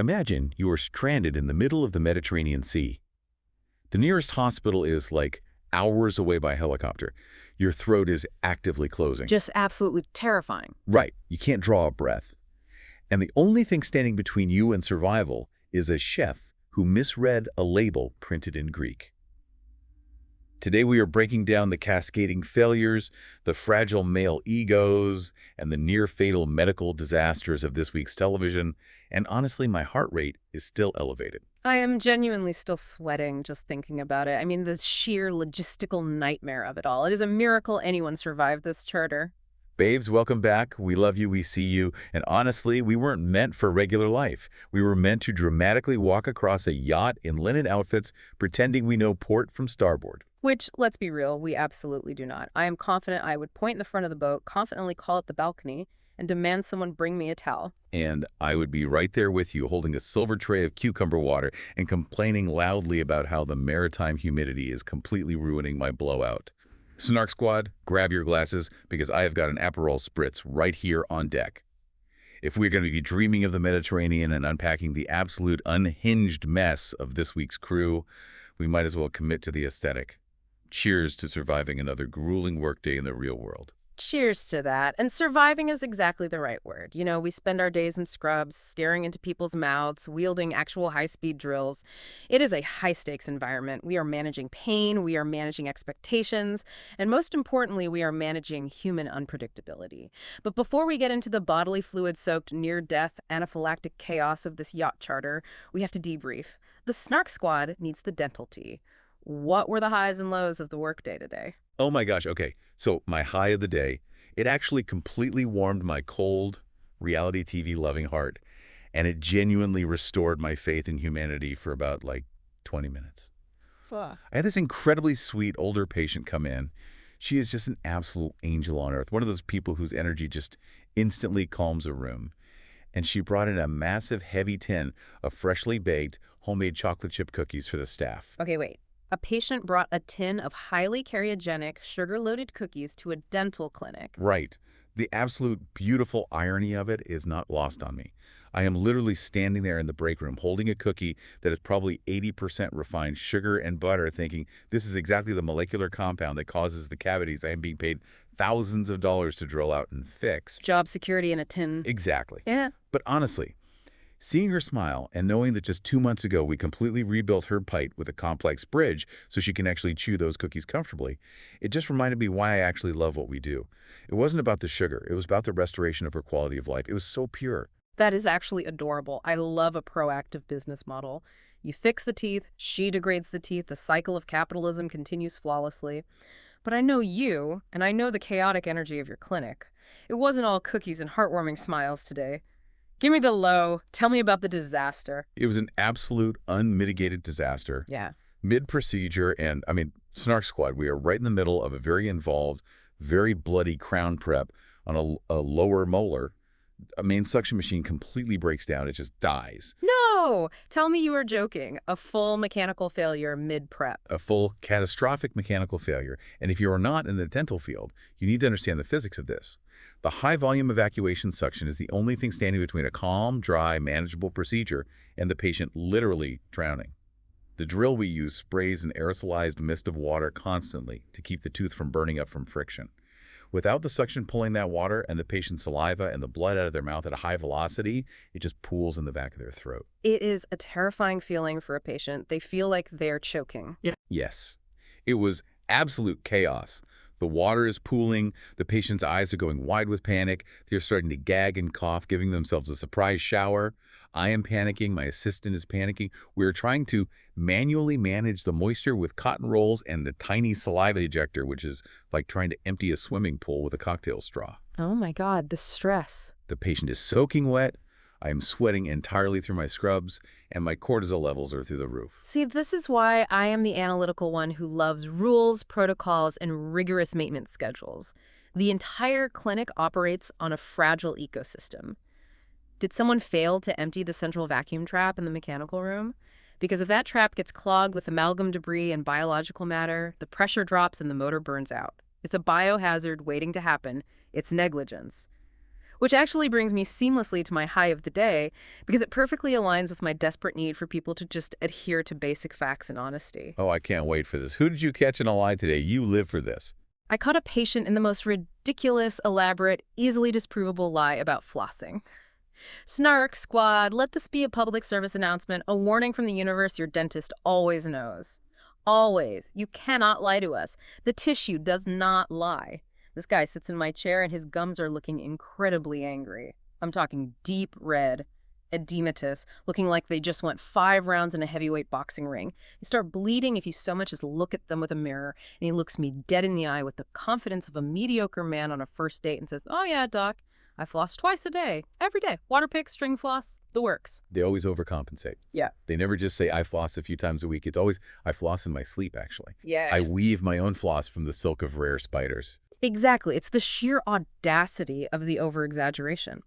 Imagine you are stranded in the middle of the Mediterranean Sea. The nearest hospital is like hours away by helicopter. Your throat is actively closing. Just absolutely terrifying. Right, you can't draw a breath. And the only thing standing between you and survival is a chef who misread a label printed in Greek. Today we are breaking down the cascading failures, the fragile male egos, and the near-fatal medical disasters of this week's television, and honestly, my heart rate is still elevated. I am genuinely still sweating just thinking about it. I mean, the sheer logistical nightmare of it all. It is a miracle anyone survived this charter. Babes, welcome back. We love you, we see you, and honestly, we weren't meant for regular life. We were meant to dramatically walk across a yacht in linen outfits, pretending we know port from starboard. Which, let's be real, we absolutely do not. I am confident I would point in the front of the boat, confidently call it the balcony, and demand someone bring me a towel. And I would be right there with you, holding a silver tray of cucumber water and complaining loudly about how the maritime humidity is completely ruining my blowout. Snark Squad, grab your glasses, because I have got an Aperol Spritz right here on deck. If we're going to be dreaming of the Mediterranean and unpacking the absolute unhinged mess of this week's crew, we might as well commit to the aesthetic. Cheers to surviving another grueling workday in the real world. Cheers to that. And surviving is exactly the right word. You know, we spend our days in scrubs, staring into people's mouths, wielding actual high-speed drills. It is a high-stakes environment. We are managing pain, we are managing expectations, and most importantly, we are managing human unpredictability. But before we get into the bodily fluid-soaked, near-death, anaphylactic chaos of this yacht charter, we have to debrief. The Snark Squad needs the dental tea. What were the highs and lows of the workday today? Oh my gosh, okay. So my high of the day, it actually completely warmed my cold, reality TV-loving heart, and it genuinely restored my faith in humanity for about, 20 minutes. Fuck. I had this incredibly sweet older patient come in. She is just an absolute angel on earth, one of those people whose energy just instantly calms a room. And she brought in a massive, heavy tin of freshly baked, homemade chocolate chip cookies for the staff. Okay, wait. A patient brought a tin of highly cariogenic, sugar-loaded cookies to a dental clinic. Right. The absolute beautiful irony of it is not lost on me. I am literally standing there in the break room holding a cookie that is probably 80% refined sugar and butter, thinking this is exactly the molecular compound that causes the cavities I am being paid thousands of dollars to drill out and fix. Job security in a tin. Exactly. Yeah. But honestly, seeing her smile and knowing that just 2 months ago we completely rebuilt her bite with a complex bridge so she can actually chew those cookies comfortably, it just reminded me why I actually love what we do. It wasn't about the sugar. It was about the restoration of her quality of life. It was so pure. That is actually adorable. I love a proactive business model. You fix the teeth, she degrades the teeth, the cycle of capitalism continues flawlessly. But I know you, and I know the chaotic energy of your clinic. It wasn't all cookies and heartwarming smiles today. Give me the low. Tell me about the disaster. It was an absolute unmitigated disaster. Yeah. Mid-procedure, and Snark Squad, we are right in the middle of a very involved, very bloody crown prep on a lower molar. A main suction machine completely breaks down. It just dies. No! Tell me you are joking. A full mechanical failure mid-prep. A full catastrophic mechanical failure. And if you are not in the dental field, you need to understand the physics of this. The high-volume evacuation suction is the only thing standing between a calm, dry, manageable procedure and the patient literally drowning. The drill we use sprays an aerosolized mist of water constantly to keep the tooth from burning up from friction. Without the suction pulling that water and the patient's saliva and the blood out of their mouth at a high velocity, it just pools in the back of their throat. It is a terrifying feeling for a patient. They feel like they're choking. Yeah. Yes. It was absolute chaos. The water is pooling, the patient's eyes are going wide with panic, they're starting to gag and cough, giving themselves a surprise shower. I am panicking, my assistant is panicking. We're trying to manually manage the moisture with cotton rolls and the tiny saliva ejector, which is like trying to empty a swimming pool with a cocktail straw. Oh my God, the stress. The patient is soaking wet, I am sweating entirely through my scrubs, and my cortisol levels are through the roof. See, this is why I am the analytical one who loves rules, protocols, and rigorous maintenance schedules. The entire clinic operates on a fragile ecosystem. Did someone fail to empty the central vacuum trap in the mechanical room? Because if that trap gets clogged with amalgam debris and biological matter, the pressure drops and the motor burns out. It's a biohazard waiting to happen. It's negligence. Which actually brings me seamlessly to my high of the day because it perfectly aligns with my desperate need for people to just adhere to basic facts and honesty. Oh, I can't wait for this. Who did you catch in a lie today? You live for this. I caught a patient in the most ridiculous, elaborate, easily disprovable lie about flossing. Snark Squad, let this be a public service announcement, a warning from the universe your dentist always knows. Always. You cannot lie to us. The tissue does not lie. This guy sits in my chair and his gums are looking incredibly angry. I'm talking deep red, edematous, looking like they just went 5 rounds in a heavyweight boxing ring. They start bleeding if you so much as look at them with a mirror, and he looks me dead in the eye with the confidence of a mediocre man on a first date and says, "Oh yeah, doc, I floss twice a day, every day. Water pick, string floss, the works." They always overcompensate. Yeah. They never just say, I floss a few times a week. It's always, I floss in my sleep, actually. Yeah. I weave my own floss from the silk of rare spiders. Exactly. It's the sheer audacity of the over-exaggeration.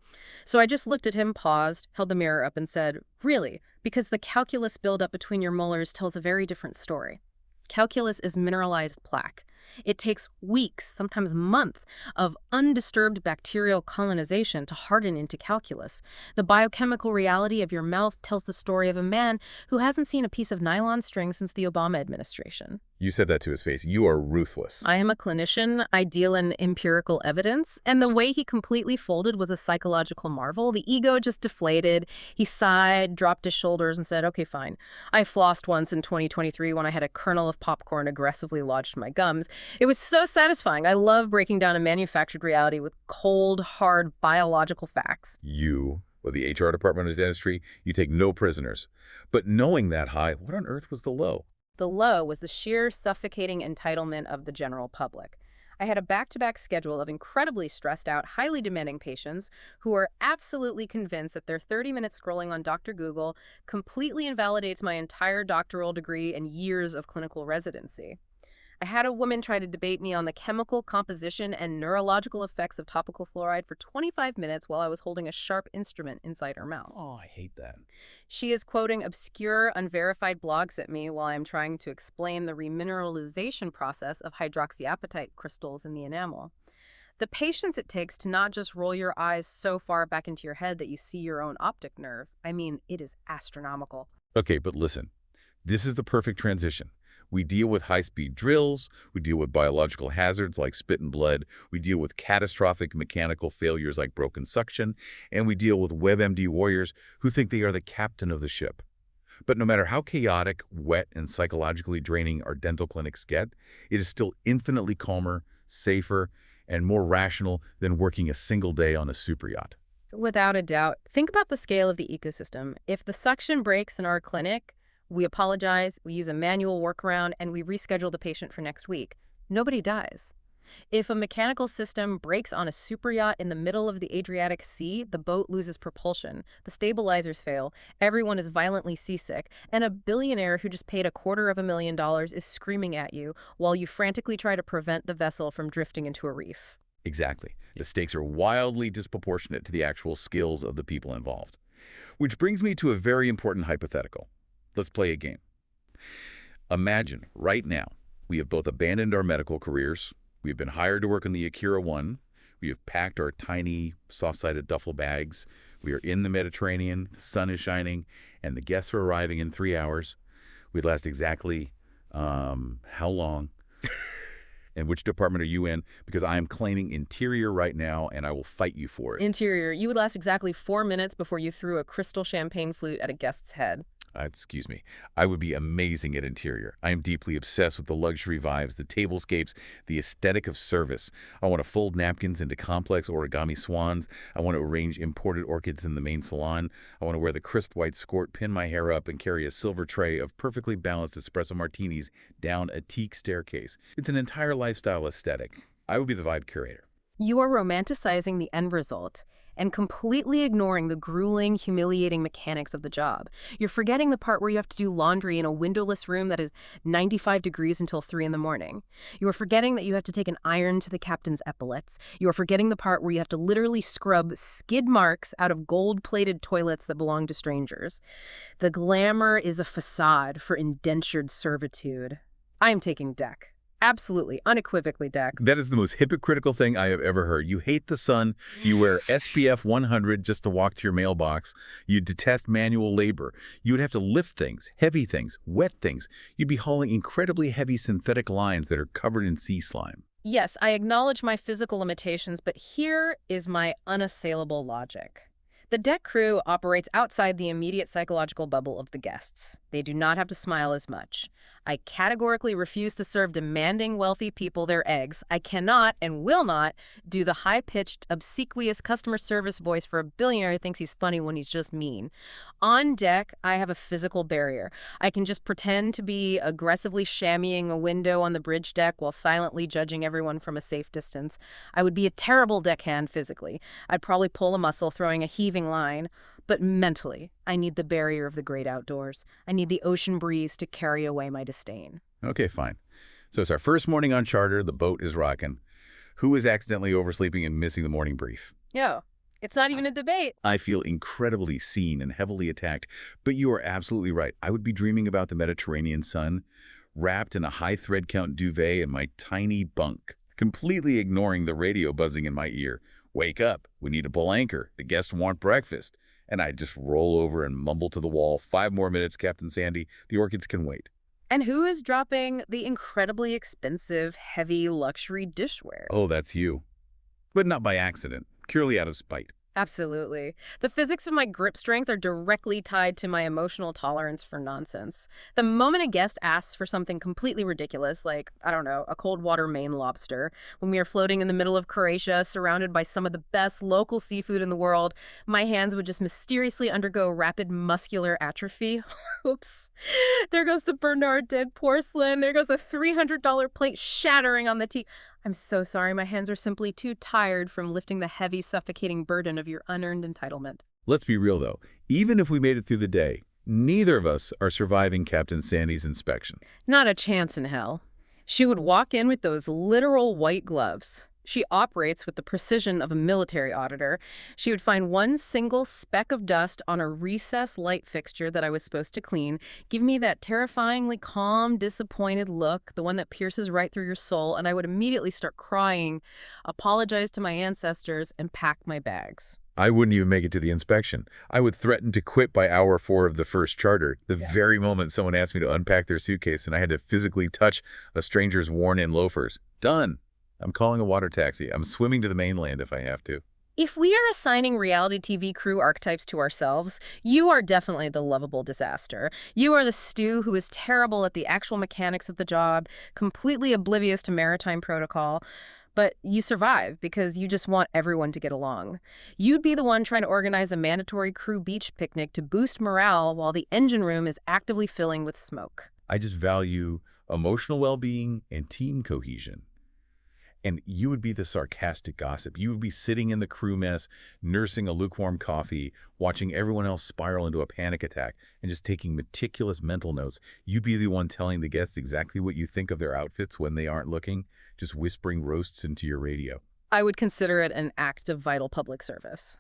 So I just looked at him, paused, held the mirror up and said, "Really? Because the calculus buildup between your molars tells a very different story. Calculus is mineralized plaque. It takes weeks, sometimes months, of undisturbed bacterial colonization to harden into calculus. The biochemical reality of your mouth tells the story of a man who hasn't seen a piece of nylon string since the Obama administration." You said that to his face. You are ruthless. I am a clinician. I deal in empirical evidence. And the way he completely folded was a psychological marvel. The ego just deflated. He sighed, dropped his shoulders, and said, "Okay, fine. I flossed once in 2023 when I had a kernel of popcorn aggressively lodged in my gums. It was so satisfying. I love breaking down a manufactured reality with cold, hard, biological facts." You, or the HR department of dentistry, you take no prisoners. But knowing that high, what on earth was the low? The low was the sheer suffocating entitlement of the general public. I had a back-to-back schedule of incredibly stressed out, highly demanding patients who are absolutely convinced that their 30-minute scrolling on Dr. Google completely invalidates my entire doctoral degree and years of clinical residency. I had a woman try to debate me on the chemical composition and neurological effects of topical fluoride for 25 minutes while I was holding a sharp instrument inside her mouth. Oh, I hate that. She is quoting obscure, unverified blogs at me while I'm trying to explain the remineralization process of hydroxyapatite crystals in the enamel. The patience it takes to not just roll your eyes so far back into your head that you see your own optic nerve. I mean, it is astronomical. Okay, but listen. This is the perfect transition. We deal with high-speed drills, we deal with biological hazards like spit and blood, we deal with catastrophic mechanical failures like broken suction, and we deal with WebMD warriors who think they are the captain of the ship. But no matter how chaotic, wet, and psychologically draining our dental clinics get, it is still infinitely calmer, safer, and more rational than working a single day on a super yacht. Without a doubt. Think about the scale of the ecosystem. If the suction breaks in our clinic, we apologize, we use a manual workaround, and we reschedule the patient for next week. Nobody dies. If a mechanical system breaks on a super yacht in the middle of the Adriatic Sea, the boat loses propulsion, the stabilizers fail, everyone is violently seasick, and a billionaire who just paid $250,000 is screaming at you while you frantically try to prevent the vessel from drifting into a reef. Exactly. The stakes are wildly disproportionate to the actual skills of the people involved. Which brings me to a very important hypothetical. Let's play a game. Imagine, right now, we have both abandoned our medical careers, we have been hired to work on the Akira 1, we have packed our tiny, soft-sided duffel bags, we are in the Mediterranean, the sun is shining, and the guests are arriving in 3 hours. We'd last exactly, how long? And which department are you in? Because I am claiming interior right now, and I will fight you for it. Interior, you would last exactly 4 minutes before you threw a crystal champagne flute at a guest's head. Excuse me. I would be amazing at interior. I am deeply obsessed with the luxury vibes, the tablescapes, the aesthetic of service. I want to fold napkins into complex origami swans. I want to arrange imported orchids in the main salon. I want to wear the crisp white skirt, pin my hair up, and carry a silver tray of perfectly balanced espresso martinis down a teak staircase. It's an entire lifestyle aesthetic. I would be the vibe curator. You are romanticizing the end result and completely ignoring the grueling, humiliating mechanics of the job. You're forgetting the part where you have to do laundry in a windowless room that is 95 degrees until 3 in the morning. You are forgetting that you have to take an iron to the captain's epaulets. You are forgetting the part where you have to literally scrub skid marks out of gold-plated toilets that belong to strangers. The glamour is a facade for indentured servitude. I am taking deck. Absolutely, unequivocally deck. That is the most hypocritical thing I have ever heard. You hate the sun, you wear SPF 100 just to walk to your mailbox, you detest manual labor. You would have to lift things, heavy things, wet things. You'd be hauling incredibly heavy synthetic lines that are covered in sea slime. Yes, I acknowledge my physical limitations, but here is my unassailable logic. The deck crew operates outside the immediate psychological bubble of the guests. They do not have to smile as much. I categorically refuse to serve demanding, wealthy people their eggs. I cannot and will not do the high-pitched, obsequious customer service voice for a billionaire who thinks he's funny when he's just mean. On deck, I have a physical barrier. I can just pretend to be aggressively shammying a window on the bridge deck while silently judging everyone from a safe distance. I would be a terrible deckhand physically. I'd probably pull a muscle throwing a heaving line. But mentally, I need the barrier of the great outdoors. I need the ocean breeze to carry away my disdain. Okay, fine. So it's our first morning on charter, the boat is rocking. Who is accidentally oversleeping and missing the morning brief? Yo, it's not even a debate. I feel incredibly seen and heavily attacked, but you are absolutely right. I would be dreaming about the Mediterranean sun, wrapped in a high thread count duvet in my tiny bunk, completely ignoring the radio buzzing in my ear. Wake up, we need to pull anchor, the guests want breakfast. And I just roll over and mumble to the wall, 5 more minutes, Captain Sandy, the orchids can wait. And who is dropping the incredibly expensive, heavy luxury dishware? Oh, that's you. But not by accident, purely out of spite. Absolutely. The physics of my grip strength are directly tied to my emotional tolerance for nonsense. The moment a guest asks for something completely ridiculous, like, I don't know, a cold water Maine lobster, when we are floating in the middle of Croatia, surrounded by some of the best local seafood in the world, my hands would just mysteriously undergo rapid muscular atrophy. Oops. There goes the Bernard dead porcelain. There goes a $300 plate shattering on the tea. I'm so sorry, my hands are simply too tired from lifting the heavy, suffocating burden of your unearned entitlement. Let's be real, though. Even if we made it through the day, neither of us are surviving Captain Sandy's inspection. Not a chance in hell. She would walk in with those literal white gloves. She operates with the precision of a military auditor. She would find one single speck of dust on a recessed light fixture that I was supposed to clean, give me that terrifyingly calm, disappointed look, the one that pierces right through your soul, and I would immediately start crying, apologize to my ancestors, and pack my bags. I wouldn't even make it to the inspection. I would threaten to quit by hour 4 of the first charter, the very moment someone asked me to unpack their suitcase and I had to physically touch a stranger's worn-in loafers. Done. I'm calling a water taxi. I'm swimming to the mainland if I have to. If we are assigning reality TV crew archetypes to ourselves, you are definitely the lovable disaster. You are the Stu who is terrible at the actual mechanics of the job, completely oblivious to maritime protocol, but you survive because you just want everyone to get along. You'd be the one trying to organize a mandatory crew beach picnic to boost morale while the engine room is actively filling with smoke. I just value emotional well-being and team cohesion. And you would be the sarcastic gossip. You would be sitting in the crew mess, nursing a lukewarm coffee, watching everyone else spiral into a panic attack, and just taking meticulous mental notes. You'd be the one telling the guests exactly what you think of their outfits when they aren't looking, just whispering roasts into your radio. I would consider it an act of vital public service.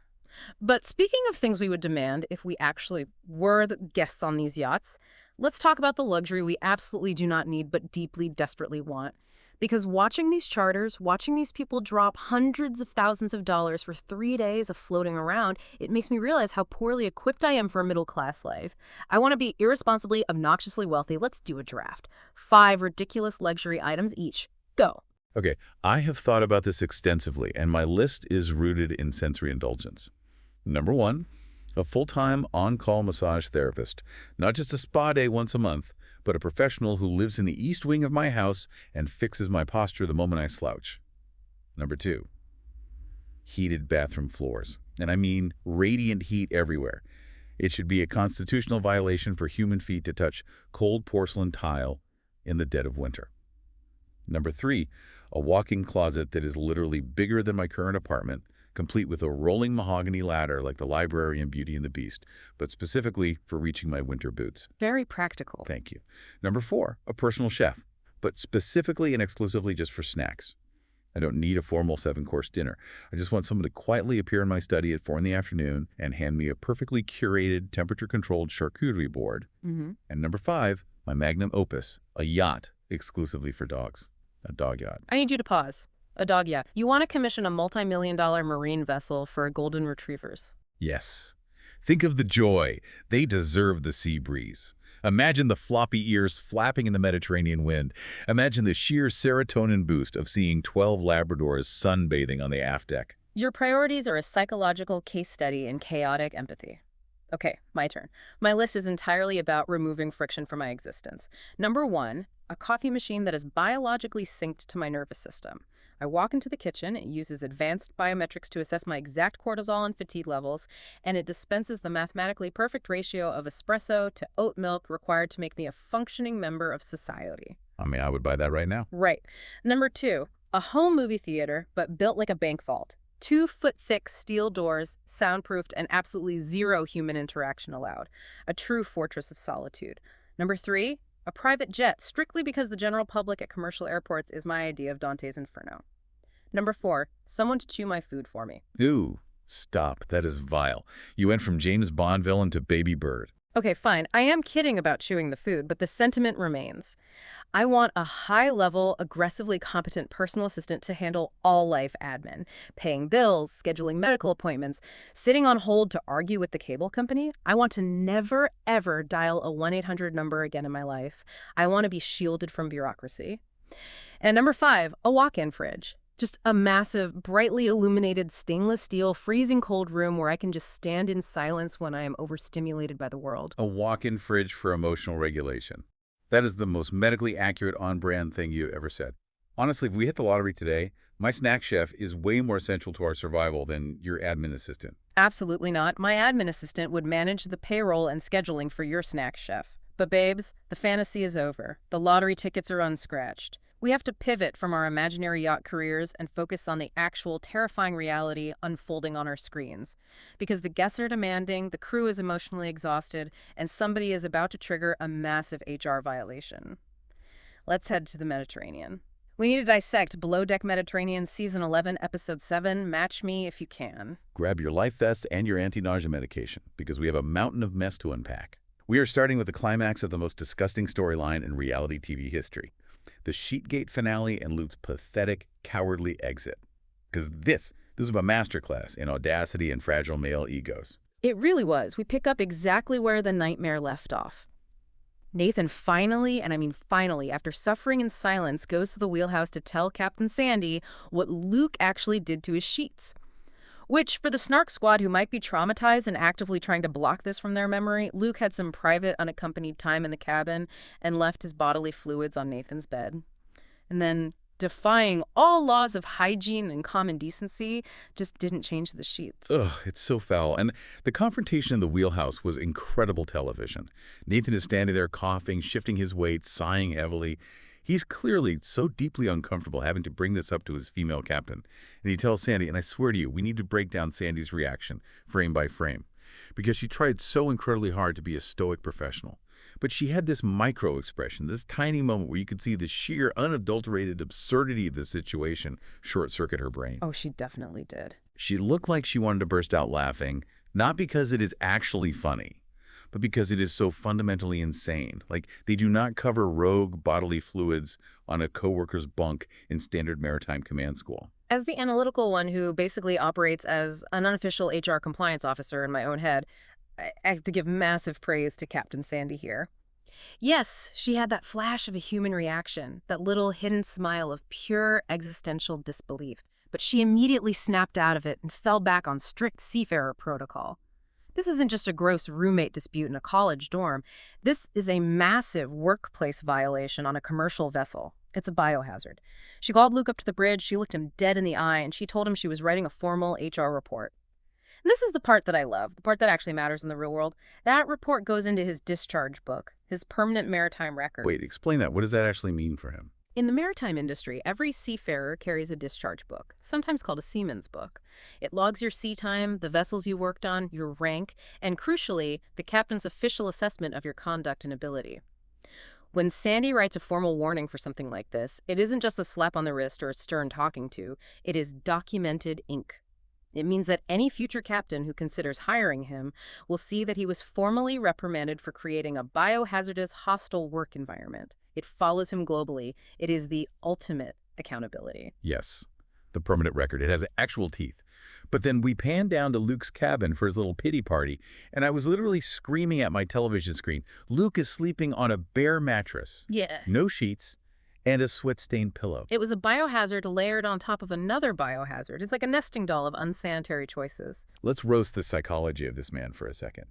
But speaking of things we would demand if we actually were the guests on these yachts, let's talk about the luxury we absolutely do not need but deeply, desperately want. Because watching these charters, watching these people drop hundreds of thousands of dollars for 3 days of floating around, it makes me realize how poorly equipped I am for a middle-class life. I want to be irresponsibly, obnoxiously wealthy. Let's do a draft. 5 ridiculous luxury items each. Go. Okay, I have thought about this extensively, and my list is rooted in sensory indulgence. Number 1, a full-time on-call massage therapist. Not just a spa day once a month, but a professional who lives in the east wing of my house and fixes my posture the moment I slouch. Number 2, heated bathroom floors. And I mean radiant heat everywhere. It should be a constitutional violation for human feet to touch cold porcelain tile in the dead of winter. Number 3, a walk-in closet that is literally bigger than my current apartment, complete with a rolling mahogany ladder like the library in Beauty and the Beast, but specifically for reaching my winter boots. Very practical. Thank you. Number 4, a personal chef, but specifically and exclusively just for snacks. I don't need a formal 7-course dinner. I just want someone to quietly appear in my study at 4 in the afternoon and hand me a perfectly curated, temperature-controlled charcuterie board. And number 5, my magnum opus, a yacht exclusively for dogs. A dog yacht. I need you to pause. A dog yacht. You want to commission a multi-million-dollar marine vessel for golden retrievers. Yes. Think of the joy. They deserve the sea breeze. Imagine the floppy ears flapping in the Mediterranean wind. Imagine the sheer serotonin boost of seeing 12 Labradors sunbathing on the aft deck. Your priorities are a psychological case study in chaotic empathy. Okay, my turn. My list is entirely about removing friction from my existence. Number 1, a coffee machine that is biologically synced to my nervous system. I walk into the kitchen, it uses advanced biometrics to assess my exact cortisol and fatigue levels, and it dispenses the mathematically perfect ratio of espresso to oat milk required to make me a functioning member of society. I mean, I would buy that right now. Right. Number 2, a home movie theater, but built like a bank vault. 2-foot-thick steel doors, soundproofed, and absolutely zero human interaction allowed. A true fortress of solitude. Number 3, a private jet, strictly because the general public at commercial airports is my idea of Dante's Inferno. Number 4, someone to chew my food for me. Ooh, stop. That is vile. You went from James Bond villain to Baby Bird. Okay, fine. I am kidding about chewing the food, but the sentiment remains. I want a high-level, aggressively competent personal assistant to handle all life admin, paying bills, scheduling medical appointments, sitting on hold to argue with the cable company. I want to never, ever dial a 1-800 number again in my life. I want to be shielded from bureaucracy. And number 5, a walk-in fridge. Just a massive, brightly illuminated stainless steel, freezing cold room where I can just stand in silence when I am overstimulated by the world. A walk-in fridge for emotional regulation. That is the most medically accurate on-brand thing you ever said. Honestly, if we hit the lottery today, my snack chef is way more central to our survival than your admin assistant. Absolutely not. My admin assistant would manage the payroll and scheduling for your snack chef. But babes, the fantasy is over. The lottery tickets are unscratched. We have to pivot from our imaginary yacht careers and focus on the actual terrifying reality unfolding on our screens. Because the guests are demanding, the crew is emotionally exhausted, and somebody is about to trigger a massive HR violation. Let's head to the Mediterranean. We need to dissect Below Deck Mediterranean Season 11, Episode 7, Match Me If You Can. Grab your life vest and your anti-nausea medication, because we have a mountain of mess to unpack. We are starting with the climax of the most disgusting storyline in reality TV history. The Sheetgate finale and Luke's pathetic, cowardly exit. Because this was a masterclass in audacity and fragile male egos. It really was. We pick up exactly where the nightmare left off. Nathan finally, and I mean finally, after suffering in silence, goes to the wheelhouse to tell Captain Sandy what Luke actually did to his sheets. Which, for the Snark Squad who might be traumatized and actively trying to block this from their memory, Luke had some private, unaccompanied time in the cabin and left his bodily fluids on Nathan's bed. And then, defying all laws of hygiene and common decency, just didn't change the sheets. Ugh, it's so foul. And the confrontation in the wheelhouse was incredible television. Nathan is standing there coughing, shifting his weight, sighing heavily. He's clearly so deeply uncomfortable having to bring this up to his female captain. And he tells Sandy, and I swear to you, we need to break down Sandy's reaction, frame by frame. Because she tried so incredibly hard to be a stoic professional. But she had this micro-expression, this tiny moment where you could see the sheer, unadulterated absurdity of the situation short-circuit her brain. Oh, she definitely did. She looked like she wanted to burst out laughing, not because it is actually funny, but because it is so fundamentally insane. Like, they do not cover rogue bodily fluids on a coworker's bunk in standard maritime command school. As the analytical one who basically operates as an unofficial HR compliance officer in my own head, I have to give massive praise to Captain Sandy here. Yes, she had that flash of a human reaction, that little hidden smile of pure existential disbelief, but she immediately snapped out of it and fell back on strict seafarer protocol. This isn't just a gross roommate dispute in a college dorm. This is a massive workplace violation on a commercial vessel. It's a biohazard. She called Luke up to the bridge, she looked him dead in the eye, and she told him she was writing a formal HR report. And this is the part that I love, the part that actually matters in the real world. That report goes into his discharge book, his permanent maritime record. Wait, explain that. What does that actually mean for him? In the maritime industry, every seafarer carries a discharge book, sometimes called a seaman's book. It logs your sea time, the vessels you worked on, your rank, and crucially, the captain's official assessment of your conduct and ability. When Sandy writes a formal warning for something like this, it isn't just a slap on the wrist or a stern talking to, it is documented ink. It means that any future captain who considers hiring him will see that he was formally reprimanded for creating a biohazardous, hostile work environment. It follows him globally. It is the ultimate accountability. Yes, the permanent record. It has actual teeth. But then we pan down to Luke's cabin for his little pity party, and I was literally screaming at my television screen. Luke is sleeping on a bare mattress. Yeah. No sheets, and a sweat-stained pillow. It was a biohazard layered on top of another biohazard. It's like a nesting doll of unsanitary choices. Let's roast the psychology of this man for a second,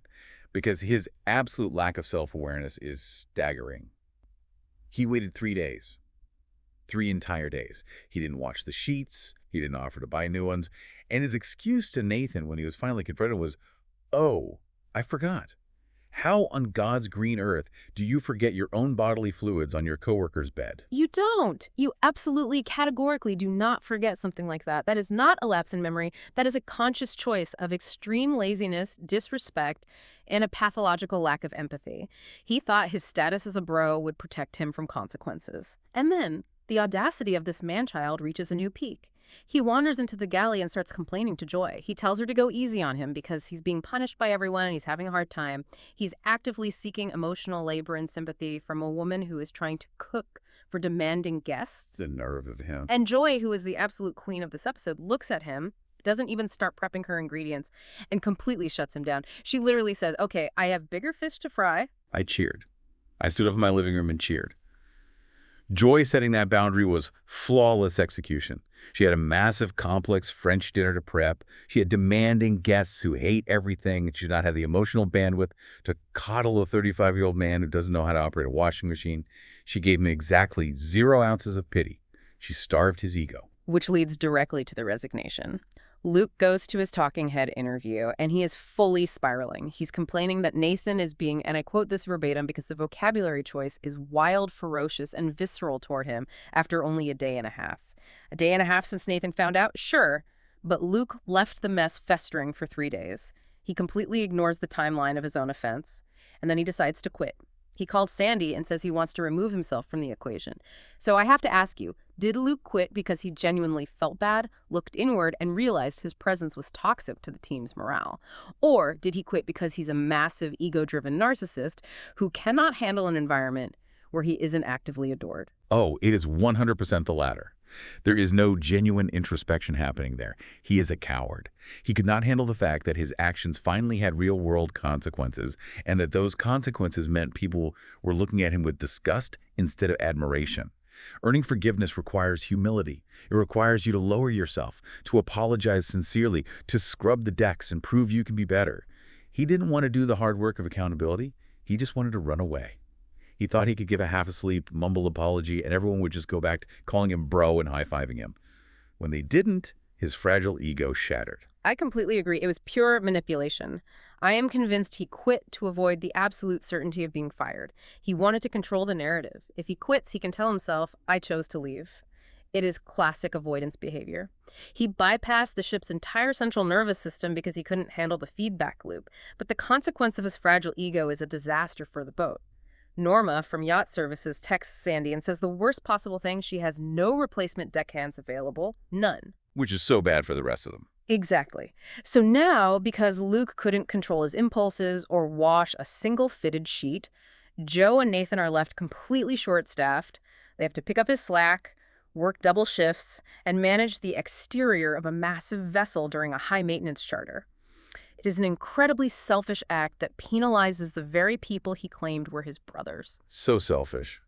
because his absolute lack of self-awareness is staggering. He waited 3 days. 3 entire days. He didn't wash the sheets. He didn't offer to buy new ones. And his excuse to Nathan when he was finally confronted was, "Oh, I forgot. How on God's green earth do you forget your own bodily fluids on your coworker's bed?" You don't. You absolutely categorically do not forget something like that. That is not a lapse in memory. That is a conscious choice of extreme laziness, disrespect, and a pathological lack of empathy. He thought his status as a bro would protect him from consequences. And then the audacity of this man-child reaches a new peak. He wanders into the galley and starts complaining to Joy. He tells her to go easy on him because he's being punished by everyone and he's having a hard time. He's actively seeking emotional labor and sympathy from a woman who is trying to cook for demanding guests. The nerve of him. And Joy, who is the absolute queen of this episode, looks at him, doesn't even start prepping her ingredients, and completely shuts him down. She literally says, "Okay, I have bigger fish to fry." I cheered. I stood up in my living room and cheered. Joy setting that boundary was flawless execution. She had a massive, complex French dinner to prep. She had demanding guests who hate everything. She did not have the emotional bandwidth to coddle a 35-year-old man who doesn't know how to operate a washing machine. She gave him exactly 0 ounces of pity. She starved his ego. Which leads directly to the resignation. Luke goes to his talking head interview, and he is fully spiraling. He's complaining that Nathan is being, and I quote this verbatim because the vocabulary choice is wild, ferocious, and visceral toward him after only a day and a half. A day and a half since Nathan found out? Sure. But Luke left the mess festering for 3 days. He completely ignores the timeline of his own offense, and then he decides to quit. He calls Sandy and says he wants to remove himself from the equation. So I have to ask you, did Luke quit because he genuinely felt bad, looked inward, and realized his presence was toxic to the team's morale? Or did he quit because he's a massive ego-driven narcissist who cannot handle an environment where he isn't actively adored? Oh, it is 100% the latter. There is no genuine introspection happening there. He is a coward. He could not handle the fact that his actions finally had real-world consequences, and that those consequences meant people were looking at him with disgust instead of admiration. Earning forgiveness requires humility. It requires you to lower yourself, to apologize sincerely, to scrub the decks and prove you can be better. He didn't want to do the hard work of accountability. He just wanted to run away. He thought he could give a half-asleep, mumbled apology, and everyone would just go back to calling him bro and high-fiving him. When they didn't, his fragile ego shattered. I completely agree. It was pure manipulation. I am convinced he quit to avoid the absolute certainty of being fired. He wanted to control the narrative. If he quits, he can tell himself, "I chose to leave." It is classic avoidance behavior. He bypassed the ship's entire central nervous system because he couldn't handle the feedback loop. But the consequence of his fragile ego is a disaster for the boat. Norma from Yacht Services texts Sandy and says the worst possible thing, she has no replacement deckhands available. None. Which is so bad for the rest of them. Exactly. So now, because Luke couldn't control his impulses or wash a single fitted sheet, Joe and Nathan are left completely short-staffed. They have to pick up his slack, work double shifts, and manage the exterior of a massive vessel during a high-maintenance charter. It is an incredibly selfish act that penalizes the very people he claimed were his brothers. So selfish.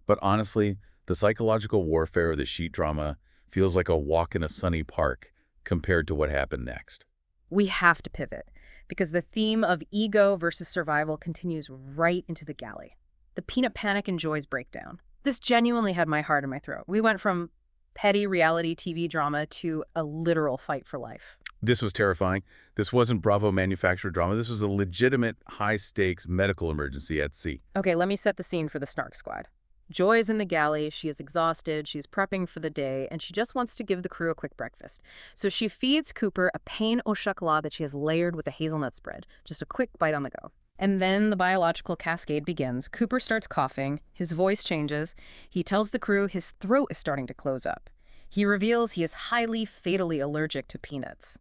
But honestly, the psychological warfare of the sheet drama feels like a walk in a sunny park compared to what happened next. We have to pivot, because the theme of ego versus survival continues right into the galley. The peanut panic and Joy's breakdown. This genuinely had my heart in my throat. We went from petty reality TV drama to a literal fight for life. This was terrifying. This wasn't Bravo manufactured drama. This was a legitimate, high-stakes medical emergency at sea. Okay, let me set the scene for the Snark Squad. Joy is in the galley, she is exhausted, she's prepping for the day, and she just wants to give the crew a quick breakfast. So she feeds Cooper a pain au chocolat that she has layered with a hazelnut spread. Just a quick bite on the go. And then the biological cascade begins. Cooper starts coughing, his voice changes. He tells the crew his throat is starting to close up. He reveals he is highly, fatally allergic to peanuts.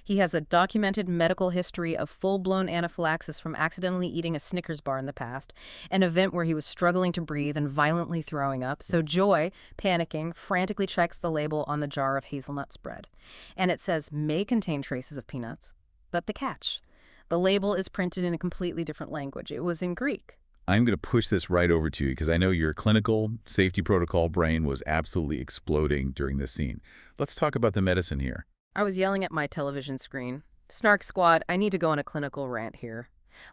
He has a documented medical history of full-blown anaphylaxis from accidentally eating a Snickers bar in the past, an event where he was struggling to breathe and violently throwing up. So Joy, panicking, frantically checks the label on the jar of hazelnut spread. And it says may contain traces of peanuts. But the catch: the label is printed in a completely different language. It was in Greek. I'm going to push this right over to you because I know your clinical safety protocol brain was absolutely exploding during this scene. Let's talk about the medicine here. I was yelling at my television screen. Snark Squad, I need to go on a clinical rant here.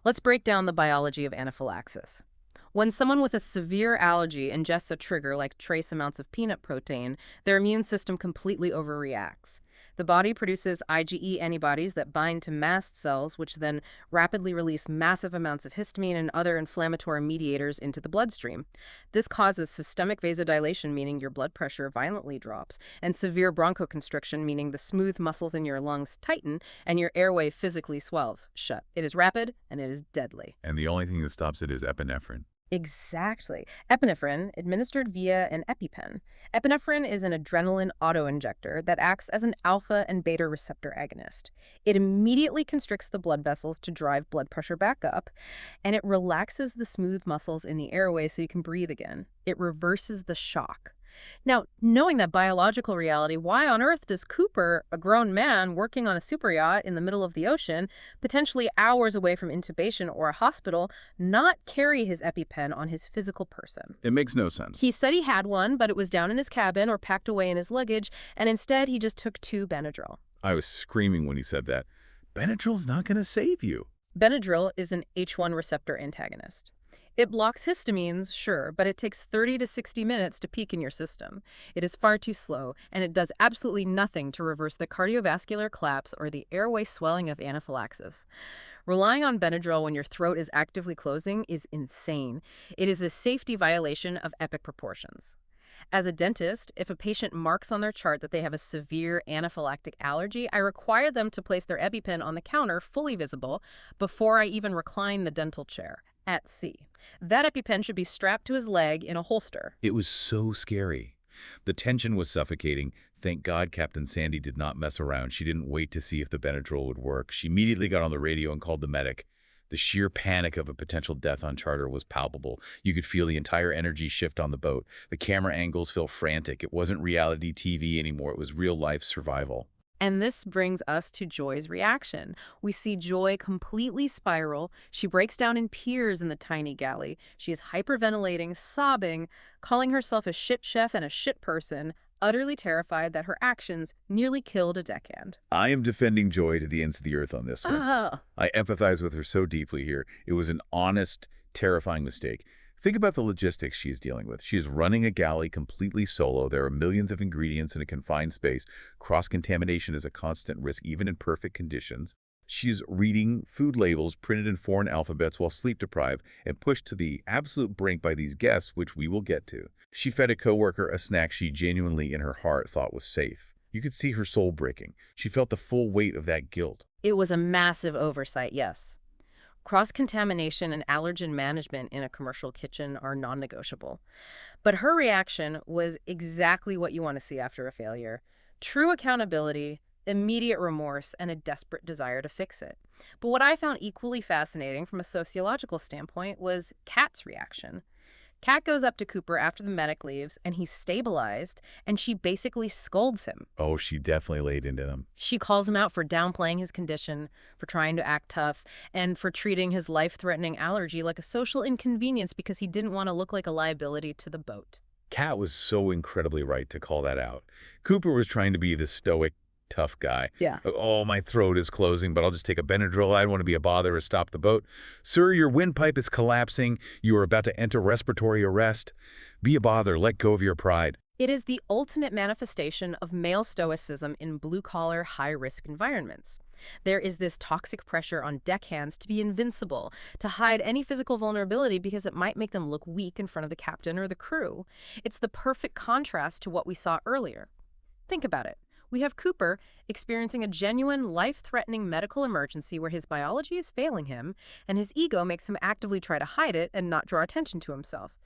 Let's break down the biology of anaphylaxis. When someone with a severe allergy ingests a trigger like trace amounts of peanut protein, their immune system completely overreacts. The body produces IgE antibodies that bind to mast cells, which then rapidly release massive amounts of histamine and other inflammatory mediators into the bloodstream. This causes systemic vasodilation, meaning your blood pressure violently drops, and severe bronchoconstriction, meaning the smooth muscles in your lungs tighten and your airway physically swells shut. It is rapid and it is deadly. And the only thing that stops it is epinephrine. Exactly. Epinephrine, administered via an EpiPen. Epinephrine is an adrenaline autoinjector that acts as an alpha and beta receptor agonist. It immediately constricts the blood vessels to drive blood pressure back up, and it relaxes the smooth muscles in the airway so you can breathe again. It reverses the shock. Now, knowing that biological reality, why on earth does Cooper, a grown man working on a super yacht in the middle of the ocean, potentially hours away from intubation or a hospital, not carry his EpiPen on his physical person? It makes no sense. He said he had one, but it was down in his cabin or packed away in his luggage, and instead he just took 2 Benadryl. I was screaming when he said that. Benadryl's not going to save you. Benadryl is an H1 receptor antagonist. It blocks histamines, sure, but it takes 30 to 60 minutes to peak in your system. It is far too slow, and it does absolutely nothing to reverse the cardiovascular collapse or the airway swelling of anaphylaxis. Relying on Benadryl when your throat is actively closing is insane. It is a safety violation of epic proportions. As a dentist, if a patient marks on their chart that they have a severe anaphylactic allergy, I require them to place their EpiPen on the counter, fully visible, before I even recline the dental chair. At sea. That EpiPen should be strapped to his leg in a holster. It was so scary. The tension was suffocating. Thank God Captain Sandy did not mess around. She didn't wait to see if the Benadryl would work. She immediately got on the radio and called the medic. The sheer panic of a potential death on charter was palpable. You could feel the entire energy shift on the boat. The camera angles felt frantic. It wasn't reality TV anymore. It was real-life survival. And this brings us to Joy's reaction. We see Joy completely spiral. She breaks down in tears in the tiny galley. She is hyperventilating, sobbing, calling herself a shit chef and a shit person, utterly terrified that her actions nearly killed a deckhand. I am defending Joy to the ends of the earth on this one. I empathize with her so deeply here. It was an honest, terrifying mistake. Think about the logistics she is dealing with. She is running a galley completely solo. There are millions of ingredients in a confined space. Cross-contamination is a constant risk, even in perfect conditions. She's reading food labels printed in foreign alphabets while sleep-deprived and pushed to the absolute brink by these guests, which we will get to. She fed a coworker a snack she genuinely, in her heart, thought was safe. You could see her soul breaking. She felt the full weight of that guilt. It was a massive oversight, yes. Cross-contamination and allergen management in a commercial kitchen are non-negotiable. But her reaction was exactly what you want to see after a failure. True accountability, immediate remorse, and a desperate desire to fix it. But what I found equally fascinating from a sociological standpoint was Kat's reaction. Kat goes up to Cooper after the medic leaves, and he's stabilized, and she basically scolds him. Oh, she definitely laid into them. She calls him out for downplaying his condition, for trying to act tough, and for treating his life-threatening allergy like a social inconvenience because he didn't want to look like a liability to the boat. Kat was so incredibly right to call that out. Cooper was trying to be the stoic, tough guy. Yeah. Oh, my throat is closing, but I'll just take a Benadryl. I don't want to be a bother or stop the boat. Sir, your windpipe is collapsing. You are about to enter respiratory arrest. Be a bother. Let go of your pride. It is the ultimate manifestation of male stoicism in blue-collar, high-risk environments. There is this toxic pressure on deckhands to be invincible, to hide any physical vulnerability because it might make them look weak in front of the captain or the crew. It's the perfect contrast to what we saw earlier. Think about it. We have Cooper experiencing a genuine, life-threatening medical emergency where his biology is failing him, and his ego makes him actively try to hide it and not draw attention to himself.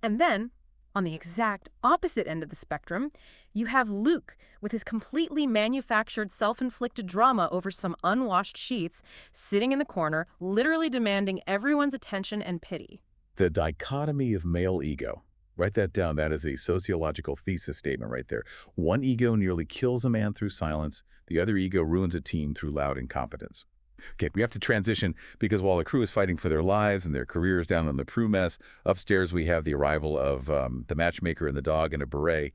And then On the exact opposite end of the spectrum, you have Luke with his completely manufactured self-inflicted drama over some unwashed sheets, sitting in the corner, literally demanding everyone's attention and pity. The dichotomy of male ego. Write that down. That is a sociological thesis statement right there. One ego nearly kills a man through silence. The other ego ruins a team through loud incompetence. Okay, we have to transition because while the crew is fighting for their lives and their careers down on the crew mess, upstairs we have the arrival of the matchmaker and the dog in a beret.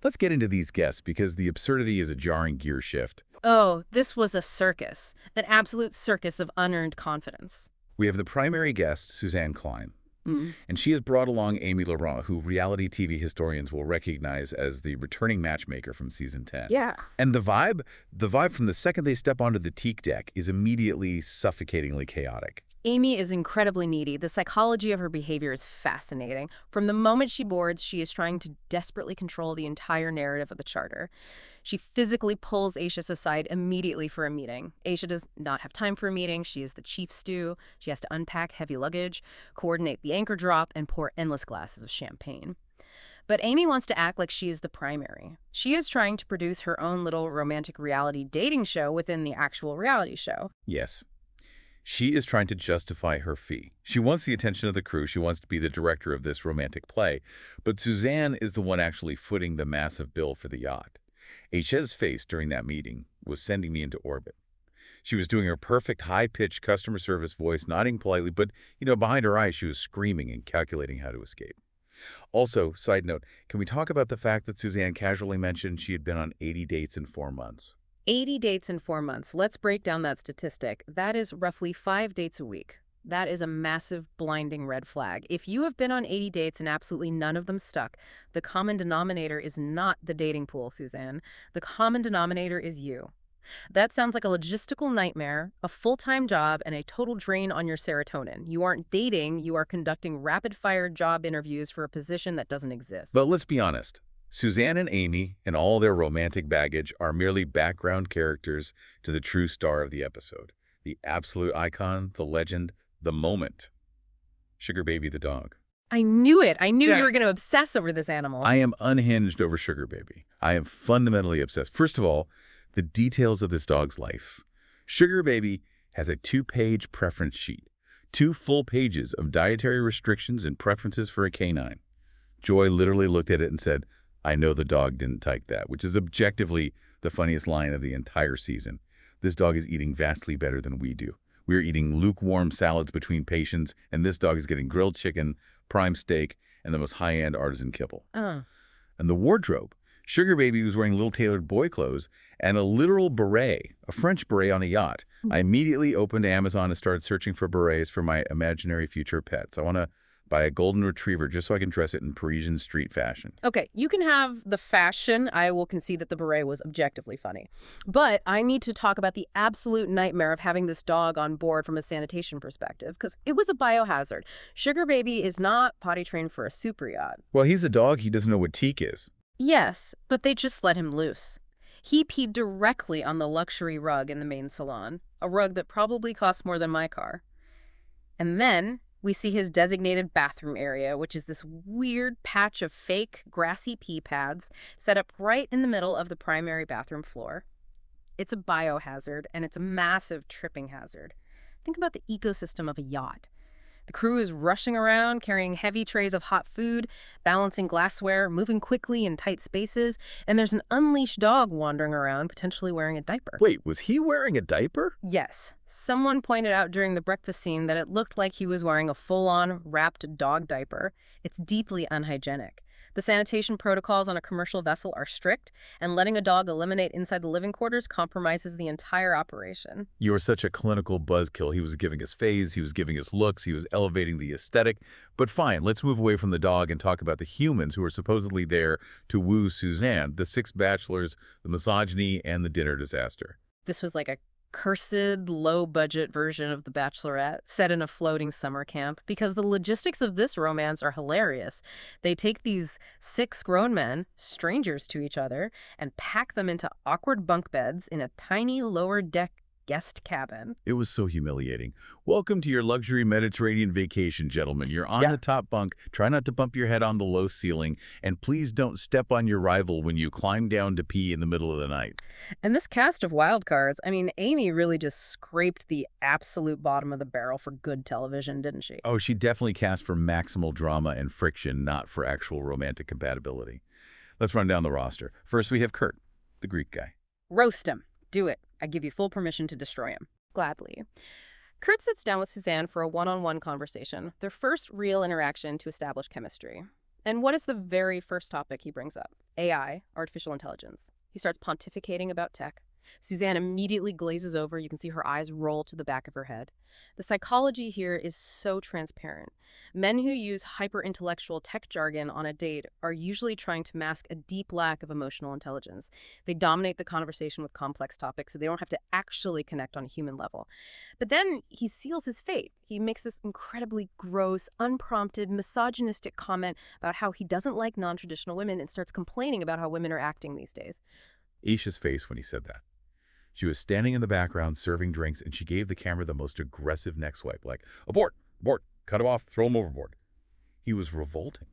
Let's get into these guests because the absurdity is a jarring gear shift. Oh, this was a circus, an absolute circus of unearned confidence. We have the primary guest, Suzanne Klein. Mm. And she has brought along Amy Laurent, who reality TV historians will recognize as the returning matchmaker from season 10. Yeah. And the vibe from the second they step onto the teak deck is immediately suffocatingly chaotic. Amy is incredibly needy. The psychology of her behavior is fascinating. From the moment she boards, she is trying to desperately control the entire narrative of the charter. She physically pulls Aisha aside immediately for a meeting. Aisha does not have time for a meeting. She is the chief stew. She has to unpack heavy luggage, coordinate the anchor drop, and pour endless glasses of champagne. But Amy wants to act like she is the primary. She is trying to produce her own little romantic reality dating show within the actual reality show. Yes. She is trying to justify her fee. She wants the attention of the crew. She wants to be the director of this romantic play. But Suzanne is the one actually footing the massive bill for the yacht. Aisha's face during that meeting was sending me into orbit. She was doing her perfect high-pitched customer service voice, nodding politely, but, behind her eyes, she was screaming and calculating how to escape. Also, side note, can we talk about the fact that Suzanne casually mentioned she had been on 80 dates in 4 months? 80 dates in 4 months. Let's break down that statistic. That is roughly 5 dates a week. That is a massive, blinding red flag. If you have been on 80 dates and absolutely none of them stuck, the common denominator is not the dating pool, Suzanne. The common denominator is you. That sounds like a logistical nightmare, a full-time job, and a total drain on your serotonin. You aren't dating, you are conducting rapid-fire job interviews for a position that doesn't exist. But let's be honest. Suzanne and Amy and all their romantic baggage are merely background characters to the true star of the episode. The absolute icon, the legend, the moment. Sugar Baby the dog. I knew it. I knew you were going to obsess over this animal. I am unhinged over Sugar Baby. I am fundamentally obsessed. First of all, the details of this dog's life. Sugar Baby has a 2-page preference sheet, 2 full pages of dietary restrictions and preferences for a canine. Joy literally looked at it and said, "I know the dog didn't type that," which is objectively the funniest line of the entire season. This dog is eating vastly better than we do. We're eating lukewarm salads between patients, and this dog is getting grilled chicken, prime steak, and the most high-end artisan kibble. And the wardrobe. Sugar Baby was wearing little tailored boy clothes and a literal beret, a French beret on a yacht. I immediately opened Amazon and started searching for berets for my imaginary future pets. I want to buy a golden retriever just so I can dress it in Parisian street fashion. Okay, you can have the fashion. I will concede that the beret was objectively funny. But I need to talk about the absolute nightmare of having this dog on board from a sanitation perspective, because it was a biohazard. Sugar Baby is not potty trained for a super yacht. Well, he's a dog. He doesn't know what teak is. Yes, but they just let him loose. He peed directly on the luxury rug in the main salon, a rug that probably cost more than my car. And then we see his designated bathroom area, which is this weird patch of fake grassy pee pads set up right in the middle of the primary bathroom floor. It's a biohazard, and it's a massive tripping hazard. Think about the ecosystem of a yacht. The crew is rushing around, carrying heavy trays of hot food, balancing glassware, moving quickly in tight spaces, and there's an unleashed dog wandering around, potentially wearing a diaper. Wait, was he wearing a diaper? Yes. Someone pointed out during the breakfast scene that it looked like he was wearing a full-on wrapped dog diaper. It's deeply unhygienic. The sanitation protocols on a commercial vessel are strict, and letting a dog eliminate inside the living quarters compromises the entire operation. You are such a clinical buzzkill. He was giving us phase, he was giving us looks, he was elevating the aesthetic. But fine, let's move away from the dog and talk about the humans who are supposedly there to woo Suzanne, the 6 bachelors, the misogyny, and the dinner disaster. This was like a cursed, low-budget version of The Bachelorette, set in a floating summer camp, because the logistics of this romance are hilarious. They take these 6 grown men, strangers to each other, and pack them into awkward bunk beds in a tiny lower deck guest cabin. It was so humiliating. Welcome to your luxury Mediterranean vacation, gentlemen. You're on Yeah. the top bunk. Try not to bump your head on the low ceiling, and please don't step on your rival when you climb down to pee in the middle of the night. And this cast of wild cards, I mean, Amy really just scraped the absolute bottom of the barrel for good television, didn't she? Oh, she definitely cast for maximal drama and friction, not for actual romantic compatibility. Let's run down the roster. First, we have Kurt, the Greek guy. Roast him. Do it. I give you full permission to destroy him. Gladly. Kurt sits down with Suzanne for a one-on-one conversation, their first real interaction to establish chemistry. And what is the very first topic he brings up? AI, artificial intelligence. He starts pontificating about tech. Suzanne immediately glazes over. You can see her eyes roll to the back of her head. The psychology here is so transparent. Men who use hyper-intellectual tech jargon on a date are usually trying to mask a deep lack of emotional intelligence. They dominate the conversation with complex topics so they don't have to actually connect on a human level. But then he seals his fate. He makes this incredibly gross, unprompted, misogynistic comment about how he doesn't like non-traditional women and starts complaining about how women are acting these days. Isha's face when he said that. She was standing in the background serving drinks, and she gave the camera the most aggressive neck swipe, like, abort, abort, cut him off, throw him overboard. He was revolting.